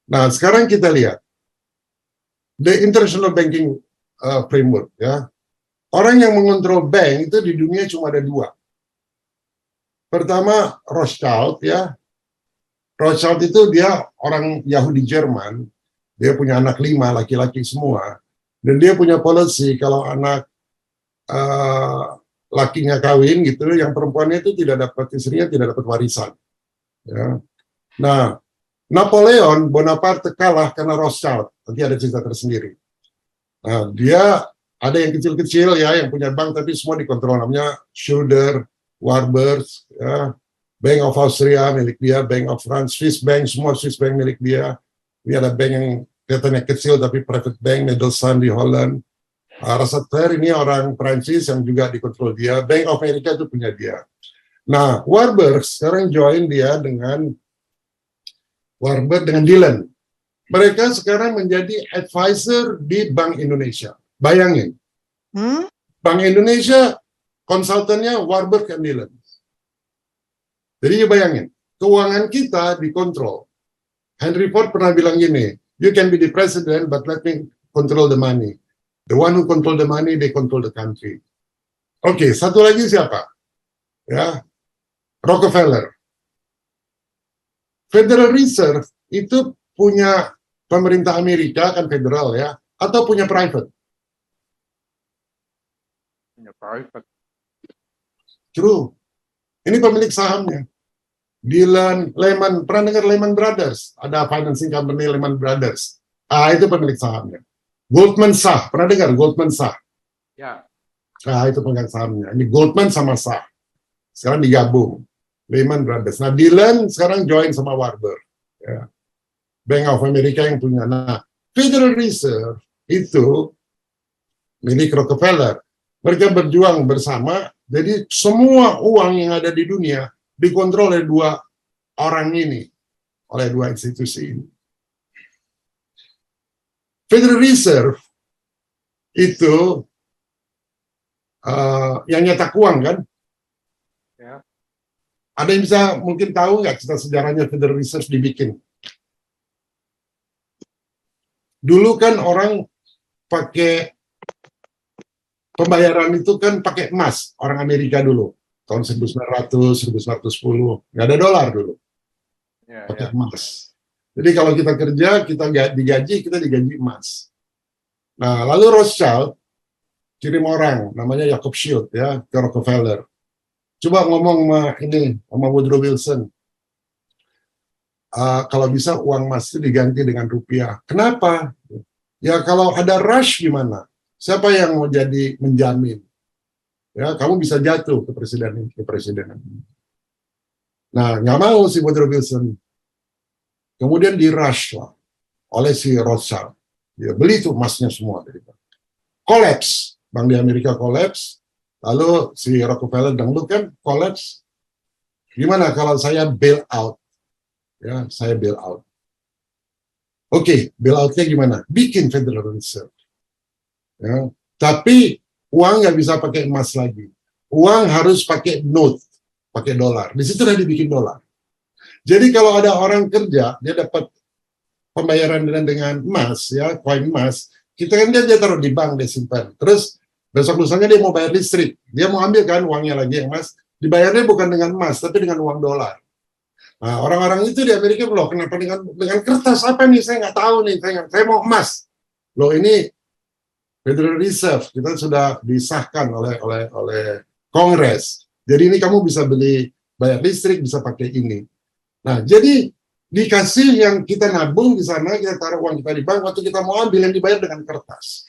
Nah, sekarang kita lihat the international banking framework, ya. Orang yang mengontrol bank itu di dunia cuma ada dua. Pertama, Rothschild, ya. Rothschild itu dia orang Yahudi Jerman. Dia punya anak 5, laki-laki semua. Dan dia punya policy kalau anak lakinya kawin gitu, yang perempuannya itu tidak dapat, istrinya tidak dapat warisan. Ya. Nah, Napoleon Bonaparte kalah karena Rothschild. Nanti ada cerita tersendiri. Nah, dia ada yang kecil-kecil ya, yang punya bank tapi semua dikontrol, namanya Schroeder, Warburg, ya. Bank of Austria milik dia, Bank of France, Swiss Bank, semua Swiss Bank milik dia. Ini ada bank yang kelihatannya kecil tapi private bank, Medelsam di Holland. Rothschild ini orang Prancis yang juga dikontrol dia. Bank of America itu punya dia. Nah, Warburg sekarang join dia dengan Dillon. Mereka sekarang menjadi advisor di Bank Indonesia. Bayangin. Bank Indonesia konsultannya Warburg and Dillon. Jadi bayangin, keuangan kita dikontrol. Henry Ford pernah bilang gini, you can be the president, but let me control the money. The one who control the money, they control the country. Oke, satu lagi siapa? Ya, Rockefeller. Federal Reserve itu punya pemerintah Amerika, kan federal ya, atau punya private? Punya private. True. Ini pemilik sahamnya. Dillon, Lehman, pernah dengar Lehman Brothers? Ada financing company Lehman Brothers. Itu pemilik sahamnya. Goldman Sachs, pernah dengar Goldman Sachs? Ya. Itu pemegang sahamnya. Ini Goldman sama Sachs. Sekarang digabung. Lehman Brothers. Nah, Dillon sekarang join sama Warburg. Ya. Bank of America yang punya. Nah, Federal Reserve itu milik Rockefeller. Mereka berjuang bersama. Jadi semua uang yang ada di dunia dikontrol oleh dua orang ini, oleh dua institusi ini. Federal Reserve itu yang nyetak uang kan? Ya. Ada yang bisa mungkin tahu nggak cerita sejarahnya Federal Reserve dibikin? Dulu kan orang pakai pembayaran itu kan pakai emas, orang Amerika dulu. Tahun 1900, 1910. Nggak ada dolar dulu. Pakai emas. Jadi kalau kita kerja, kita digaji emas. Nah, lalu Rothschild kirim orang, namanya Jacob Schild, ya, ke Rockefeller. Coba ngomong sama Woodrow Wilson. Kalau bisa uang emas itu diganti dengan rupiah. Kenapa? Ya kalau ada rush gimana? Siapa yang mau jadi menjamin? Ya, kamu bisa jatuh ke presidenan. Nah, nggak mau si Woodrow Wilson. Kemudian di rush lah oleh si Rothschild. Dia beli tuh emasnya semua. Collapse. Bank di Amerika collapse. Lalu si Rockefeller dangdut kan collapse. Gimana kalau saya bail out? Ya, saya bail out. Oke, bail outnya gimana? Bikin Federal Reserve. Ya, tapi uang nggak bisa pakai emas lagi. Uang harus pakai note, pakai dolar. Di situ udah dibikin dolar. Jadi kalau ada orang kerja, dia dapat pembayaran dengan emas, ya, koin emas. Kita kan dia taruh di bank, dia simpan. Terus besok lusanya dia mau bayar listrik, dia mau ambil kan uangnya lagi yang emas. Dibayarnya bukan dengan emas, tapi dengan uang dolar. Nah, orang-orang itu di Amerika, loh, kenapa dengan kertas apa nih? Saya nggak tahu nih, saya mau emas. Loh, ini Federal Reserve kita sudah disahkan oleh Kongres. Jadi ini kamu bisa beli bayar listrik, bisa pakai ini. Nah, jadi dikasih yang kita nabung di sana, kita taruh uang kita di bank, waktu kita mau ambil yang dibayar dengan kertas.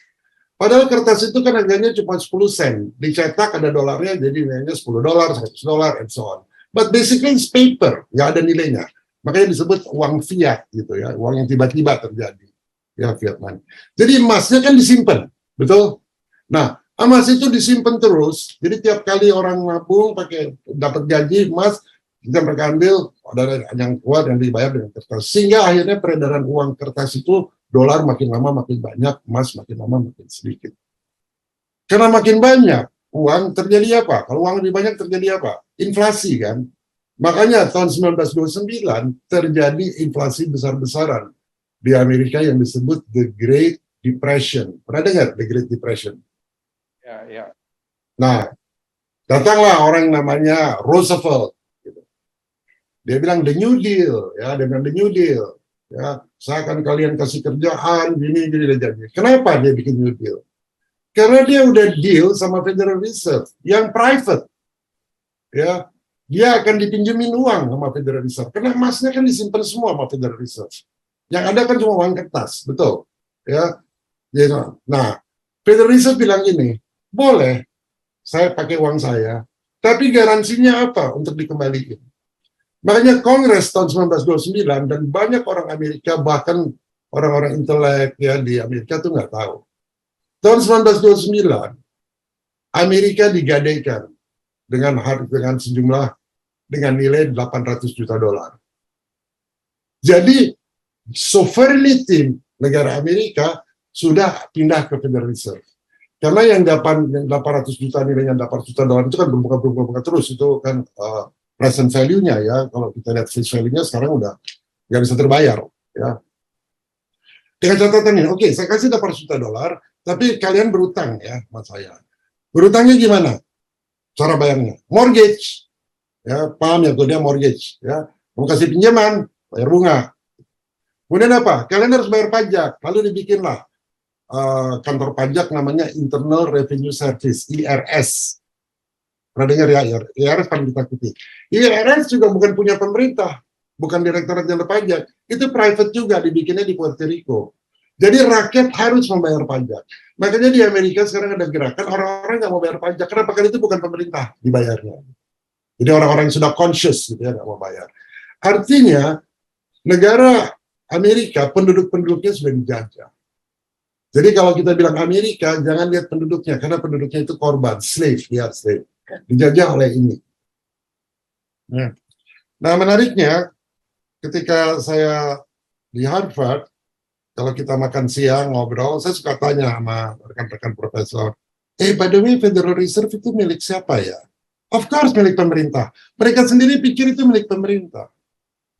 Padahal kertas itu kan harganya cuma 10 sen. Dicetak ada dolarnya, jadi nilainya $10, $100, and so on. But basically it's paper, nggak ada nilainya. Makanya disebut uang fiat gitu ya, uang yang tiba-tiba terjadi. Ya, fiat money. Jadi emasnya kan disimpan, betul? Nah, emas itu disimpan terus. Jadi tiap kali orang nabung pakai dapat gaji emas, kita mereka ambil, ada yang keluar yang dibayar dengan kertas. Sehingga akhirnya peredaran uang kertas itu dolar makin lama makin banyak, emas makin lama makin sedikit. Karena makin banyak uang terjadi apa? Kalau uang lebih banyak terjadi apa? Inflasi kan. Makanya tahun 1929 terjadi inflasi besar-besaran. di Amerika yang disebut The Great Depression. Pernah dengar The Great Depression? Ya, ya. Nah, datanglah orang namanya Roosevelt. Gitu. Dia bilang The New Deal, ya, dia bilang The New Deal. Ya, saya akan kalian kasih kerjaan, gini, dia jadi. Kenapa dia bikin New Deal? Karena dia udah deal sama Federal Reserve yang private, ya, dia akan dipinjemin uang sama Federal Reserve. Karena emasnya kan disimpan semua sama Federal Reserve. Yang ada kan cuma uang kertas, betul, ya. Nah, Federal Reserve bilang gini, boleh, saya pakai uang saya, tapi garansinya apa untuk dikembalikan? Makanya Kongres tahun 1929 dan banyak orang Amerika, bahkan orang-orang intelek ya di Amerika tuh nggak tahu. Tahun 1929, Amerika digadaikan dengan sejumlah dengan nilai 800 juta dolar. Jadi sovereignty negara Amerika sudah pindah ke Federal Reserve. Karena yang 800 juta nilainya 800 juta dolar itu kan berbunga terus, itu kan present value-nya ya. Kalau kita lihat face value-nya sekarang udah nggak bisa terbayar ya. Dengan catatan ini, oke, saya kasih 800 juta dolar, tapi kalian berutang ya sama saya. Berutangnya gimana? Cara bayarnya, mortgage, ya, paham ya, dia mortgage, ya, mau kasih pinjaman, bayar bunga. Kemudian apa? Kalian harus bayar pajak, lalu dibikinlah kantor pajak namanya Internal Revenue Service, IRS. Pernah dengar ya, IRS paling ditakuti. IRS juga bukan punya pemerintah, bukan Direktorat Jenderal Pajak, itu private juga, dibikinnya di Puerto Rico. Jadi rakyat harus membayar pajak. Makanya di Amerika sekarang ada gerakan orang-orang nggak mau bayar pajak. Kenapa? Karena itu bukan pemerintah dibayarnya. Jadi orang-orang yang sudah conscious gitu ya, nggak mau bayar. Artinya negara Amerika penduduk-penduduknya sudah dijajah. Jadi kalau kita bilang Amerika, jangan lihat penduduknya, karena penduduknya itu korban, slave, ya slave, dijajah oleh ini. Nah menariknya, ketika saya di Harvard, kalau kita makan siang, ngobrol, saya suka tanya sama rekan-rekan profesor, by the way, Federal Reserve itu milik siapa ya? Of course milik pemerintah. Mereka sendiri pikir itu milik pemerintah.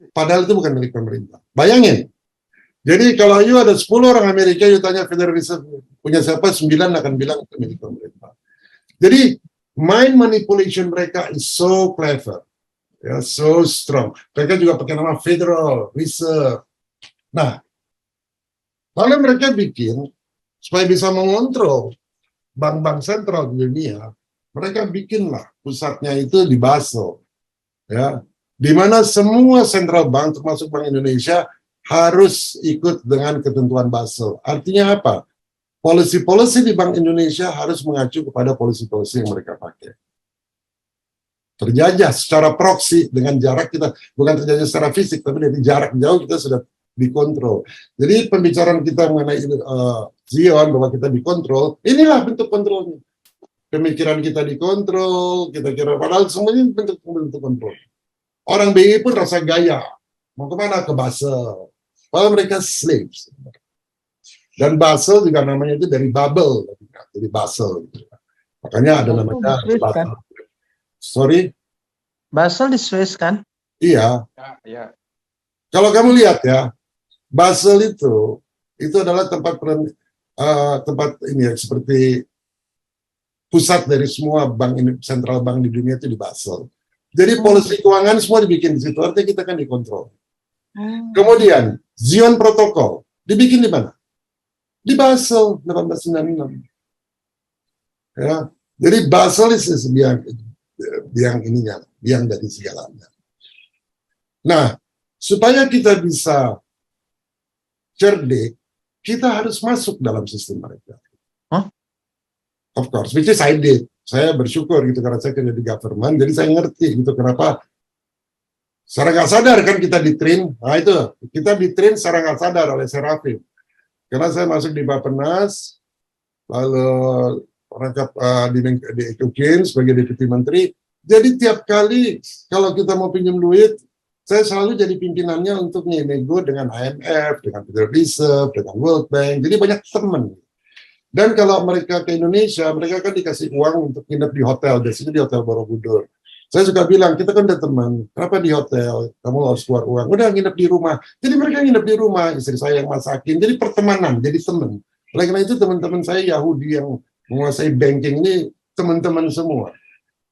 Padahal itu bukan milik pemerintah. Bayangin. Jadi kalau you ada 10 orang Amerika, you tanya Federal Reserve punya siapa, 9 akan bilang itu milik pemerintah. Jadi mind manipulation mereka is so clever. Ya, so strong. Mereka juga pakai nama Federal Reserve. Nah, lalu mereka bikin, supaya bisa mengontrol bank-bank sentral di dunia, mereka bikinlah pusatnya itu di Basel. Ya, di mana semua central bank, termasuk Bank Indonesia, harus ikut dengan ketentuan Basel. Artinya apa? Policy-policy di Bank Indonesia harus mengacu kepada policy-policy yang mereka pakai. Terjajah secara proksi dengan jarak kita, bukan terjajah secara fisik, tapi dari jarak jauh kita sudah dikontrol. Jadi pembicaraan kita mengenai Zion bahwa kita dikontrol, inilah bentuk kontrolnya. Pemikiran kita dikontrol, kita kira padahal semuanya bentuk kontrol. Orang BI pun rasa gaya, mau kemana? Ke Basel. Padahal mereka slaves. Dan Basel juga namanya itu dari Babel, jadi Basel. Makanya ada namanya Basel. Sorry? Basel di Swiss kan? Iya. Ya. Kalau kamu lihat ya, Basel itu adalah tempat ini ya, seperti pusat dari semua bank sentral bank di dunia itu di Basel. Jadi polisi keuangan semua dibikin di situ, artinya kita kan dikontrol. Kemudian Zion Protocol dibikin di mana? Di Basel 1896. Ya, jadi Basel itu biang dari segalanya. Nah, supaya kita bisa cerdik, kita harus masuk dalam sistem mereka. Of course, which is I did. Saya bersyukur gitu karena saya kerja di government, jadi saya ngerti gitu kenapa secara nggak sadar kan kita di-train. Nah itu, kita di-train secara nggak sadar oleh Serafim. Karena saya masuk di Bappenas, lalu rangkap di Ekokin sebagai deputi menteri. Jadi tiap kali kalau kita mau pinjam duit, saya selalu jadi pimpinannya untuk nego dengan IMF, dengan Federal Reserve, dengan World Bank. Jadi banyak teman. Dan kalau mereka ke Indonesia, mereka kan dikasih uang untuk nginep di hotel. Biasanya di Hotel Borobudur. Saya suka bilang, kita kan udah teman, kenapa di hotel, kamu harus keluar uang, udah nginep di rumah. Jadi mereka nginep di rumah, istri saya yang masakin, jadi pertemanan, jadi teman. Oleh karena itu teman-teman saya Yahudi yang menguasai banking ini teman-teman semua.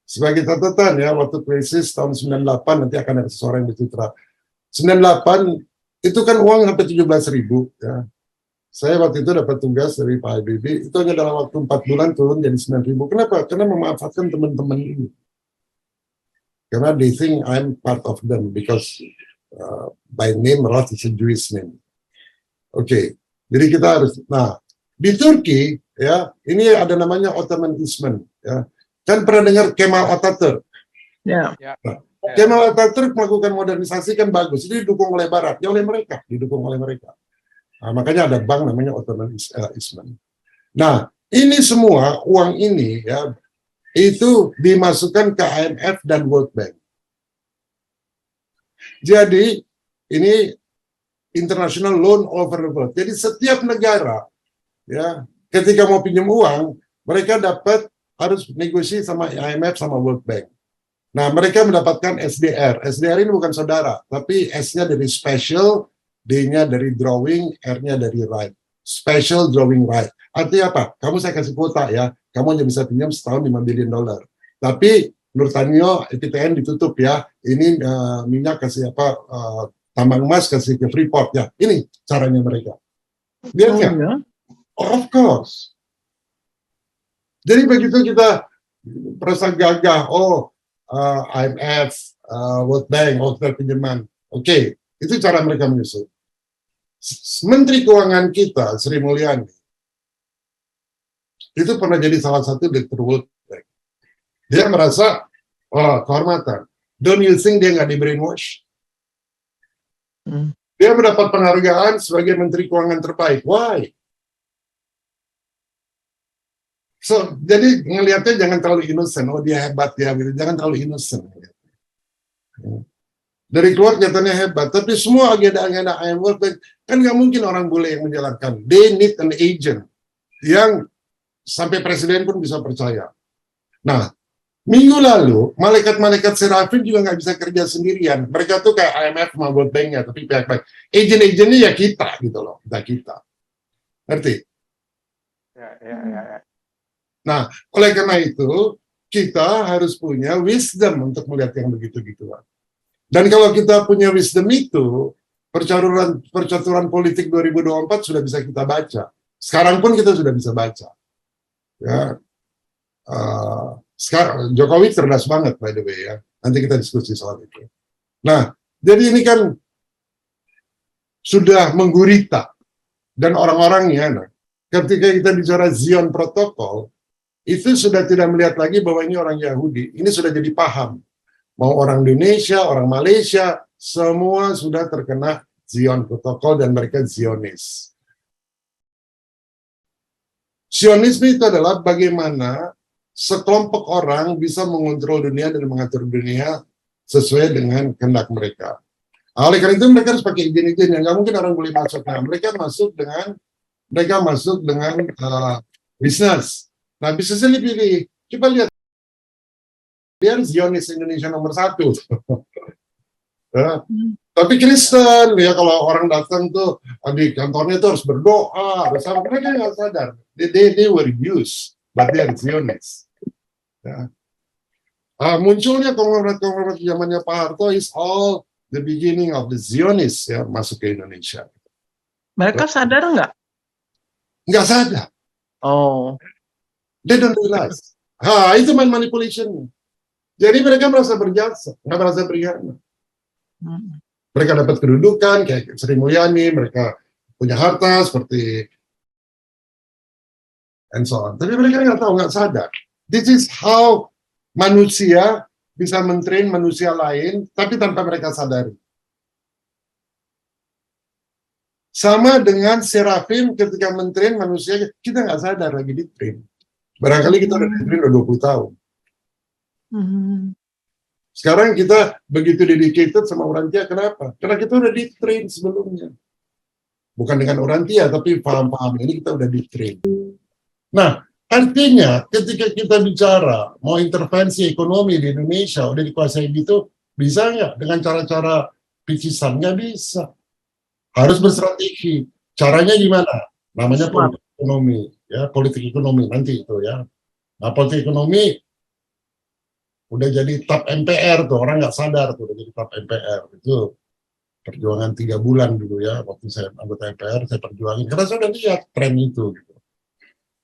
Sebagai catatan ya, waktu krisis tahun 98, nanti akan ada seseorang yang bercitra. 98, itu kan uang sampai 17.000 ya. Saya waktu itu dapat tugas dari Pak Habibie, itu hanya dalam waktu 4 bulan turun jadi 9.000. Kenapa? Karena memanfaatkan teman-teman ini. Karena they think I'm part of them because by name Roth is a Jewish name. Oke, jadi kita harus. Nah, di Turki ya ini ada namanya Ottomanisme. Ya, kan pernah dengar Kemal Atatürk? Ya. Nah, Kemal Atatürk melakukan modernisasi kan bagus. Ini didukung oleh Barat, ya oleh mereka, didukung oleh mereka. Nah, makanya ada bank namanya Ottomanisme. Nah, ini semua uang ini ya itu dimasukkan ke IMF dan World Bank. Jadi ini international loan over the world. Jadi setiap negara ya ketika mau pinjam uang, mereka dapat harus negosiasi sama IMF sama World Bank. Nah, mereka mendapatkan SDR. SDR ini bukan saudara, tapi S-nya dari special, D-nya dari drawing, R-nya dari right. Special drawing right. Artinya apa? Kamu saya kasih kuota ya, kamu hanya bisa pinjam setahun $5 billion. Tapi menurut Tanyo, EPTN ditutup ya. Ini minyak kasih apa? Tambang emas kasih ke Freeport ya. Ini caranya mereka. Lihat nggak? ya? Of course. Jadi begitu kita merasa gagah, IMF, World Bank, hotel pinjaman. Oke, itu cara mereka menyusun. Menteri Keuangan kita, Sri Mulyani, itu pernah jadi salah satu direktur World Bank. Dia merasa, kehormatan. Don't you think dia nggak di brainwash? Dia mendapat penghargaan sebagai Menteri Keuangan terbaik. Why? So, jadi ngelihatnya jangan terlalu innocent. Oh, dia hebat ya, gitu. Jangan terlalu innocent. Dari keluar kelihatannya hebat, tapi semua agenda-agenda IMF kan nggak mungkin orang bule yang menjalankan. They need an agent yang sampai presiden pun bisa percaya. Nah, minggu lalu malaikat-malaikat serafim juga nggak bisa kerja sendirian. Mereka tuh kayak IMF sama World Bank-nya, tapi pihak-pihak agent-agentnya ya kita gitu loh, kita. Ngerti? Ya. Nah, oleh karena itu kita harus punya wisdom untuk melihat yang begitu-gituan. Dan kalau kita punya wisdom itu, percaturan politik 2024 sudah bisa kita baca. Sekarang pun kita sudah bisa baca. Ya, sekarang Jokowi cerdas banget, by the way ya. Nanti kita diskusi soal itu. Nah, jadi ini kan sudah menggurita dan orang-orangnya. Nah, ketika kita bicara Zion Protocol, itu sudah tidak melihat lagi bahwa ini orang Yahudi. Ini sudah jadi paham. Mau orang Indonesia, orang Malaysia, semua sudah terkena Zion Protocol dan mereka Zionis. Zionisme itu adalah bagaimana sekelompok orang bisa mengontrol dunia dan mengatur dunia sesuai dengan kehendak mereka. Oleh karena itu mereka harus pakai izin-izin yang nggak mungkin orang boleh masuk. Nah, mereka masuk dengan bisnis. Nah, bisnisnya dipilih. Coba lihat. Dia Zionis Indonesia nomor 1. Ya. Tapi Kristen, ya kalau orang datang tuh di kantornya tuh harus berdoa. Bersama mereka nggak sadar. They were used, but they are Zionis. Ya. Munculnya konglomerat zamannya Pak Harto is all the beginning of the Zionis ya masuk ke Indonesia. Mereka sadar nggak? Nggak sadar. Oh. They don't realize. Itu manipulation. Jadi mereka merasa berjasa, nggak merasa berkhianat. Mereka dapat kedudukan kayak Sri Mulyani, mereka punya harta seperti and so on. Tapi mereka nggak tahu, nggak sadar. This is how manusia bisa mentrain manusia lain, tapi tanpa mereka sadari. Sama dengan serafim ketika mentrain manusia, kita nggak sadar lagi di-train. Barangkali kita udah di-train udah 20 tahun. Sekarang kita begitu dedicated sama Orantia, kenapa? Karena kita udah di-train sebelumnya. Bukan dengan Orantia, tapi paham-paham ini kita udah di-train. Nah, Artinya ketika kita bicara mau intervensi ekonomi di Indonesia udah dikuasai gitu, bisa nggak dengan cara-cara picisan? Nggak bisa. Harus berstrategi. Caranya gimana? Namanya Smart. politik ekonomi, ya politik ekonomi nanti itu ya. Nah politik ekonomi udah jadi tap MPR tuh, orang nggak sadar tuh udah jadi tap MPR itu perjuangan 3 bulan dulu ya waktu saya anggota MPR saya perjuangin karena saya udah lihat tren itu. Gitu.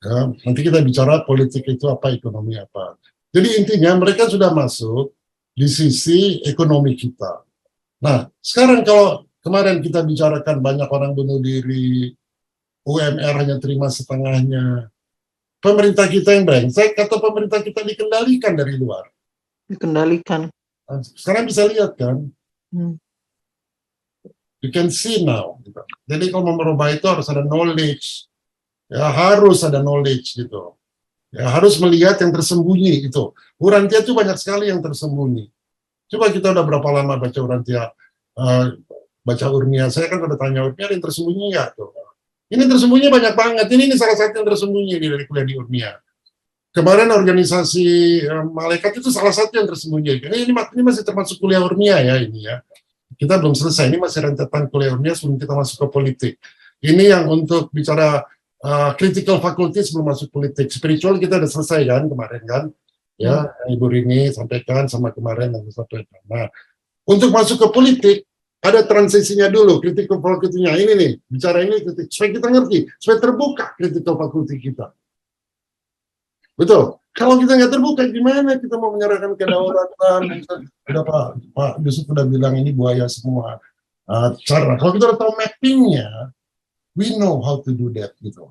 Ya, nanti kita bicara politik itu apa, ekonomi apa. Jadi intinya mereka sudah masuk di sisi ekonomi kita. Nah, sekarang kalau kemarin kita bicarakan banyak orang bunuh diri, UMR hanya terima setengahnya. Pemerintah kita yang brengsek atau pemerintah kita dikendalikan dari luar? Dikendalikan. Nah, sekarang bisa lihat kan? Hmm. You can see now. Gitu. Jadi kalau mau merubah itu harus ada knowledge. Ya, harus ada knowledge gitu. Ya, harus melihat yang tersembunyi itu. Urantia itu banyak sekali yang tersembunyi. Coba kita udah berapa lama baca Urantia, baca Urmia. Saya kan udah tanya Urmia, ada yang tersembunyi nggak tuh? Ini tersembunyi banyak banget. Ini salah satu yang tersembunyi dari kuliah di Urmia. Kemarin organisasi Malaikat itu salah satu yang tersembunyi. Ini masih termasuk kuliah Urmia ya ini ya. Kita belum selesai. Ini masih rentetan kuliah Urmia sebelum kita masuk ke politik. Ini yang untuk bicara critical faculty sebelum masuk politik. Spiritual kita udah selesai kan kemarin kan. Ya, Ibu Rini sampaikan sama kemarin yang disampaikan. Nah, untuk masuk ke politik ada transisinya dulu, critical faculty-nya. Ini nih, bicara ini supaya kita ngerti, supaya terbuka critical faculty kita. Betul. Kalau kita nggak terbuka, gimana kita mau menyerahkan kedaulatan? Udah Pak Yusuf sudah bilang ini buaya semua. Cara. Kalau kita udah tahu mappingnya, we know how to do that gitu.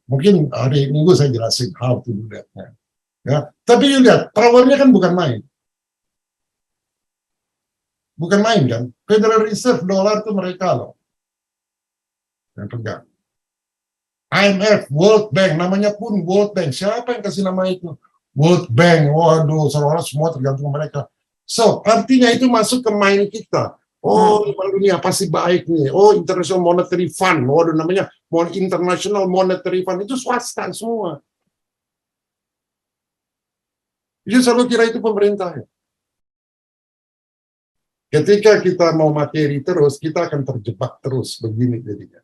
Mungkin hari Minggu saya jelasin how to do that. Ya, tapi lihat powernya kan bukan main. Bukan main kan? Federal Reserve dolar itu mereka loh yang pegang. IMF, World Bank, namanya pun World Bank. Siapa yang kasih nama itu? World Bank. Waduh, seolah-olah semua tergantung mereka. So, artinya itu masuk ke main kita. Oh, Bank Dunia pasti baik nih. Oh, International Monetary Fund. Waduh, namanya International Monetary Fund. Itu swasta semua. Jadi selalu kira itu pemerintah. Ketika kita mau materi terus, kita akan terjebak terus. Begini jadinya.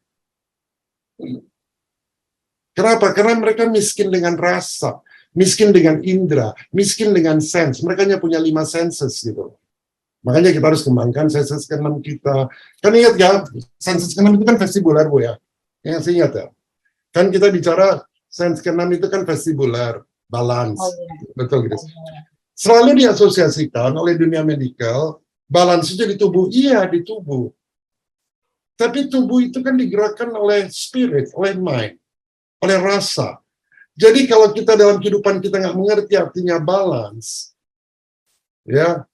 Kenapa? Karena mereka miskin dengan rasa. Miskin dengan indera. Miskin dengan sense. Mereka hanya punya 5 senses gitu. Makanya kita harus kembangkan sensus ke-6 kita. Kan ingat ya, sensus ke-6 itu kan vestibular, Bu ya. Yang saya ingat ya. Kan kita bicara sensus ke-6 itu kan vestibular, balance. Betul gitu. Selalu diasosiasikan oleh dunia medikal, balance itu di tubuh. Iya, di tubuh. Tapi tubuh itu kan digerakkan oleh spirit, oleh mind, oleh rasa. Jadi kalau kita dalam kehidupan kita nggak mengerti artinya balance, ya,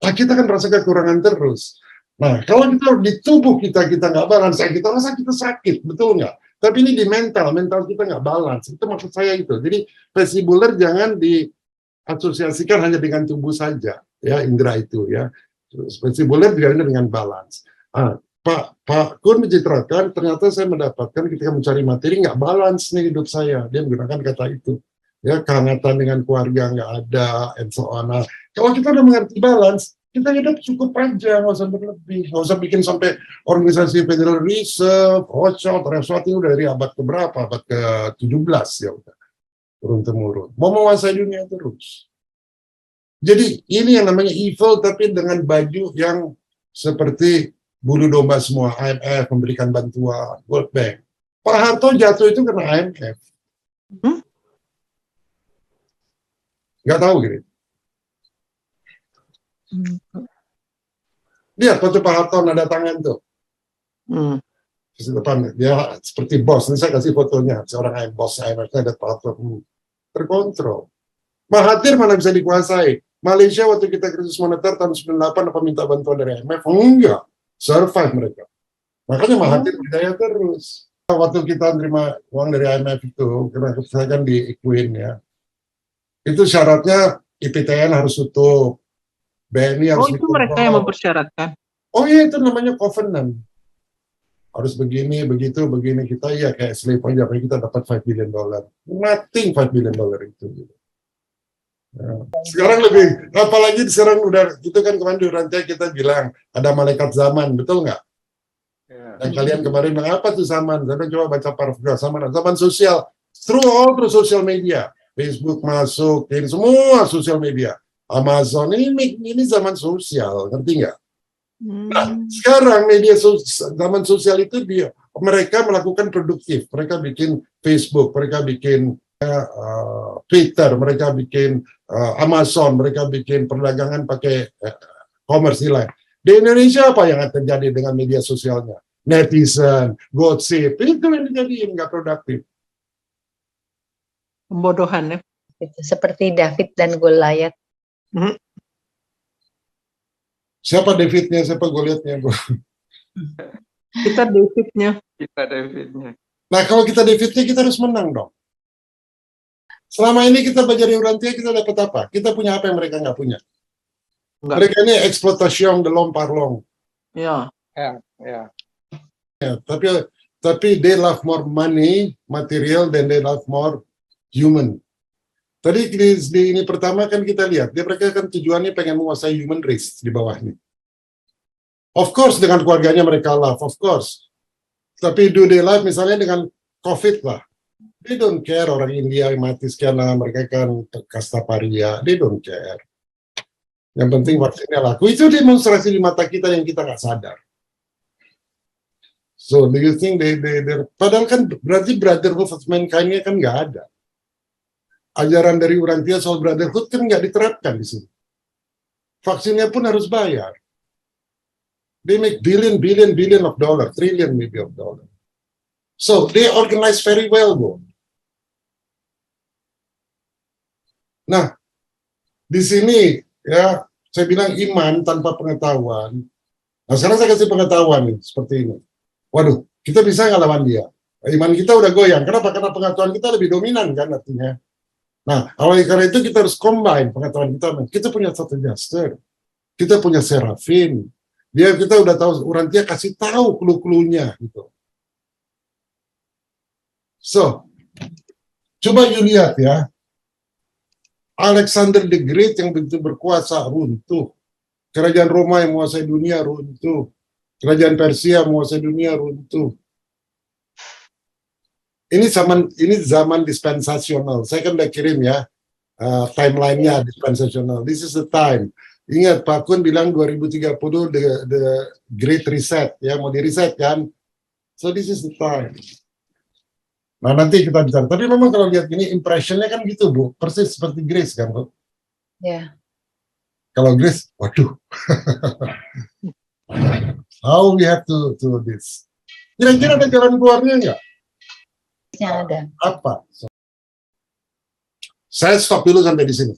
kita kan merasa kekurangan terus. Nah, kalau kita di tubuh kita nggak balance, kita rasa kita sakit, betul nggak? Tapi ini di mental kita nggak balance. Itu maksud saya itu. Jadi vestibular jangan diasosiasikan hanya dengan tubuh saja, ya indera itu ya. Vestibular juga dengan balance. Pak Kun menceritakan, ternyata saya mendapatkan ketika mencari materi nggak balance nih hidup saya. Dia menggunakan kata itu. Ya, kehangatan dengan keluarga nggak ada, and so on. Nah, kalau kita udah mengerti balance, kita hidup cukup aja, nggak usah berlebih, nggak usah bikin sampai organisasi Federal Reserve, Rothschild, itu udah dari abad keberapa, abad ke-17 ya udah turun-temurun. Mau menguasai dunia terus. Jadi ini yang namanya evil, tapi dengan baju yang seperti bulu domba semua. IMF memberikan bantuan, World Bank. Pak Harto jatuh itu karena IMF. Nggak tahu gitu. Lihat foto Pak Harto nada tangan tuh. Di depan dia seperti bos. Ini saya kasih fotonya. Seorang bos IMF-nya ada Pak Harto. Terkontrol. Mahathir mana bisa dikuasai? Malaysia waktu kita krisis moneter tahun 98 apa minta bantuan dari IMF? Enggak. Survive mereka. Makanya Mahathir berdaya terus. Waktu kita terima uang dari IMF itu, karena saya kan di Equin ya. Itu syaratnya IPTN harus tutup. BNI harus itu mereka yang mempersyaratkan. Oh iya, itu namanya covenant. harus begini, begitu, begini. Kita ya kayak slave aja, kayak kita dapat $5 billion. Nothing $5 billion itu. Gitu. Ya. Sekarang lebih, apalagi sekarang udah, itu kan kemarin di rantai kita bilang, ada malaikat zaman, betul nggak? Ya. Dan kalian kemarin bilang, apa tuh zaman? Saya coba baca paragraf zaman sosial, through social media. Facebook masuk, ini semua sosial media. Amazon, ini zaman sosial, ngerti nggak? Sekarang zaman sosial itu mereka melakukan produktif, mereka bikin Facebook, mereka bikin Twitter, mereka bikin Amazon, mereka bikin perdagangan pakai commerce lain. Di Indonesia apa yang akan terjadi dengan media sosialnya? Netizen, gosip, itu yang terjadi, nggak produktif. Pembodohan ya. Seperti David dan Goliat. Siapa Davidnya, siapa Goliatnya? Kita Davidnya. Kita Davidnya. Nah, kalau kita Davidnya, kita harus menang dong. Selama ini kita belajar di Urantia, kita dapat apa? Kita punya apa yang mereka nggak punya? Enggak. Mereka ini eksploitasi de long parlong. Ya. Ya, ya. Ya, tapi they love more money, material, than they love more human. Tadi di ini pertama kan kita lihat, mereka kan tujuannya pengen menguasai human race di bawahnya. Of course dengan keluarganya mereka love, of course. Tapi do they love misalnya dengan COVID lah. They don't care orang India yang mati sekian lah, mereka kan kasta paria, they don't care. Yang penting vaksinnya laku. Itu demonstrasi di mata kita yang kita nggak sadar. So do you think padahal kan berarti brotherhood of mankind-nya kan nggak ada. Ajaran dari Urantia soal brotherhood kan nggak diterapkan di sini. Vaksinnya pun harus bayar. They make billion of dollars, trillion maybe of dollars. So they organize very well, bro. Nah, di sini ya saya bilang iman tanpa pengetahuan. Nah sekarang saya kasih pengetahuan nih seperti ini. Waduh, kita bisa nggak lawan dia? Iman kita udah goyang. Kenapa? Karena pengetahuan kita lebih dominan kan artinya. Nah, karena itu kita harus combine pengetahuan kita. Kita punya satu Jaster, kita punya Serafin. Kita udah tahu, Urantia kasih tahu clue-cluenya gitu. So, coba you lihat ya. Alexander the Great yang begitu berkuasa runtuh. Kerajaan Roma yang menguasai dunia runtuh. Kerajaan Persia menguasai dunia runtuh. Ini zaman dispensasional. Saya kan udah kirim ya timeline-nya dispensasional. This is the time. Ingat Pak Kun bilang 2030 the Great Reset ya, mau di reset kan. So this is the time. Nah nanti kita bicara. Tapi memang kalau lihat gini impressionnya kan gitu Bu, persis seperti Grace kan Bu. Ya. Kalau Grace, waduh. How we have to do this? Kira-kira ada jalan keluarnya nggak? Yang ada. Apa? Saya stop dulu sampai di sini.